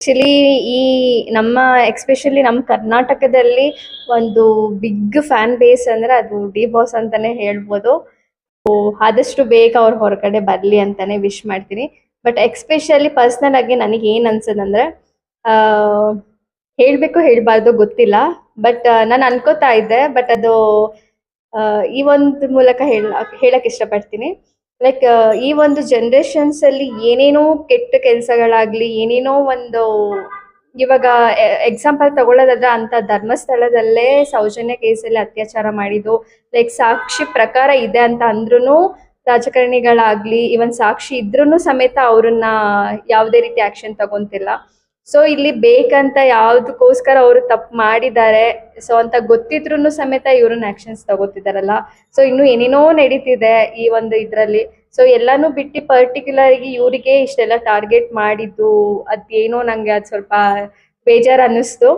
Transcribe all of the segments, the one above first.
Actually ಈ ನಮ್ಮ especially ನಮ್ಮ ಕರ್ನಾಟಕದಲ್ಲಿ ಒಂದು ಬಿಗ್ ಫ್ಯಾನ್ ಬೇಸ್ ಅಂದ್ರೆ ಅದು ಡಿ ಬಾಸ್ ಅಂತಾನೆ ಹೇಳ್ಬೋದು. ಆದಷ್ಟು ಬೇಗ ಅವ್ರು ಹೊರಗಡೆ ಬರ್ಲಿ ಅಂತಾನೆ ವಿಶ್ ಮಾಡ್ತೀನಿ. ಬಟ್ ಎಕ್ಸ್ಪೆಷಲಿ ಪರ್ಸನಲ್ ಆಗಿ ನನಗೆ ಏನ್ ಅನ್ಸದಂದ್ರೆ ಆ ಹೇಳ್ಬೇಕು ಹೇಳ್ಬಾರ್ದು ಗೊತ್ತಿಲ್ಲ. ಬಟ್ ನಾನು ಅನ್ಕೋತಾ ಇದ್ದೆ, ಬಟ್ ಅದು ಈ ಒಂದು ಮೂಲಕ ಹೇಳಕ್ ಇಷ್ಟಪಡ್ತೀನಿ. ಲೈಕ್ ಈ ಒಂದು ಜನರೇಷನ್ಸ್ ಅಲ್ಲಿ ಏನೇನೋ ಕೆಟ್ಟ ಕೆಲಸಗಳಾಗ್ಲಿ, ಏನೇನೋ ಒಂದು ಇವಾಗ ಎಕ್ಸಾಂಪಲ್ ತಗೊಳ್ಳೋದಾದ್ರೆ ಅಂತ ಧರ್ಮಸ್ಥಳದಲ್ಲೇ ಸೌಜನ್ಯ ಕೇಸಲ್ಲಿ ಅತ್ಯಾಚಾರ ಮಾಡಿದ್ದು, ಲೈಕ್ ಸಾಕ್ಷಿ ಪ್ರಕಾರ ಇದೆ ಅಂತ ಅಂದ್ರೂ ರಾಜಕಾರಣಿಗಳಾಗ್ಲಿ ಇವನ್ ಸಾಕ್ಷಿ ಇದ್ರೂ ಸಮೇತ ಅವ್ರನ್ನ ಯಾವುದೇ ರೀತಿ ಆಕ್ಷನ್ ತಗೊಂತಿಲ್ಲ. ಸೊ ಇಲ್ಲಿ ಬೇಕಂತ ಯಾವ್ದಕ್ಕೋಸ್ಕರ ಅವರು ತಪ್ಪು ಮಾಡಿದ್ದಾರೆ ಸೊ ಅಂತ ಗೊತ್ತಿದ್ರು ಸಮೇತ ಇವ್ರನ್ನ ಆಕ್ಷನ್ಸ್ ತಗೋತಿದಾರಲ್ಲ. ಸೊ ಇನ್ನು ಏನೇನೋ ನಡೀತಿದೆ ಈ ಒಂದು ಇದ್ರಲ್ಲಿ. ಸೊ ಎಲ್ಲಾನು ಬಿಟ್ಟು ಪರ್ಟಿಕ್ಯುಲರ್ ಆಗಿ ಇವರಿಗೆ ಇಷ್ಟೆಲ್ಲ ಟಾರ್ಗೆಟ್ ಮಾಡಿದ್ದು ಅದೇನೋ ನಂಗೆ ಅದು ಸ್ವಲ್ಪ ಬೇಜಾರು ಅನ್ನಿಸ್ತು.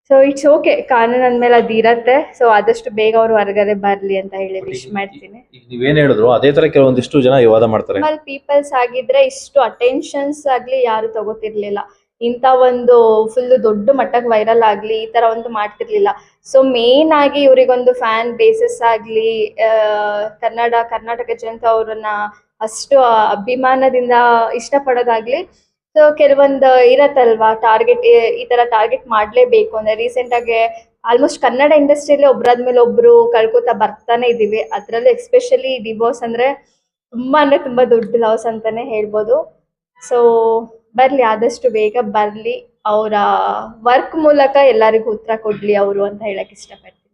ಸೊ ಇಟ್ಸ್ ಓಕೆ, ಕಾನೂನು ಅಂದ್ಮೇಲೆ ಅದು ಇರತ್ತೆ. ಸೊ ಆದಷ್ಟು ಬೇಗ ಅವ್ರು ಹೊರಗಡೆ ಬರ್ಲಿ ಅಂತ ಹೇಳಿ ವಿಶ್ ಮಾಡ್ತೀನಿ. ನೀವೇನ್ ಹೇಳಿದ್ರು ಅದೇ ತರ ಕೆಲವೊಂದಿಷ್ಟು ಜನ ವಿವಾದ ಮಾಡ್ತಾರೆ. ಪೀಪಲ್ಸ್ ಆಗಿದ್ರೆ ಇಷ್ಟು ಅಟೆನ್ಷನ್ಸ್ ಆಗ್ಲಿ ಯಾರು ತಗೋತಿರ್ಲಿಲ್ಲ. ಇಂಥ ಒಂದು ಫುಲ್ ದೊಡ್ಡ ಮಟ್ಟಕ್ಕೆ ವೈರಲ್ ಆಗ್ಲಿ ಈ ತರ ಒಂದು ಮಾಡ್ತಿರ್ಲಿಲ್ಲ. ಸೊ ಮೇನ್ ಆಗಿ ಇವರಿಗೊಂದು ಫ್ಯಾನ್ ಬೇಸಸ್ ಆಗ್ಲಿ, ಕರ್ನಾಟಕ ಜನತೆ ಅವ್ರನ್ನ ಅಷ್ಟು ಅಭಿಮಾನದಿಂದ ಇಷ್ಟಪಡೋದಾಗ್ಲಿ. ಸೊ ಕೆಲವೊಂದು ಇರತ್ತಲ್ವಾ ಟಾರ್ಗೆಟ್, ಈ ತರ ಟಾರ್ಗೆಟ್ ಮಾಡ್ಲೇಬೇಕು ಅಂದ್ರೆ ರೀಸೆಂಟ್ ಆಗಿ ಆಲ್ಮೋಸ್ಟ್ ಕನ್ನಡ ಇಂಡಸ್ಟ್ರಿಯಲ್ಲಿ ಒಬ್ರಾದ್ಮೇಲೆ ಒಬ್ರು ಕಳ್ಕೊತಾ ಬರ್ತಾನೆ ಇದೀವಿ. ಅದ್ರಲ್ಲೂ ಎಸ್ಪೆಷಲಿ ಡಿವೋರ್ಸ್ ಅಂದ್ರೆ ತುಂಬಾ ದೊಡ್ಡ ಲಾಸ್ ಅಂತಾನೆ ಹೇಳ್ಬೋದು. ಸೊ ಬರ್ಲಿ, ಆದಷ್ಟು ಬೇಗ ಬರ್ಲಿ, ಅವರ ವರ್ಕ್ ಮೂಲಕ ಎಲ್ಲರಿಗೂ ಉತ್ತರ ಕೊಡ್ಲಿ ಅವರು ಅಂತ ಹೇಳಕ್ ಇಷ್ಟಪಡ್ತೀನಿ.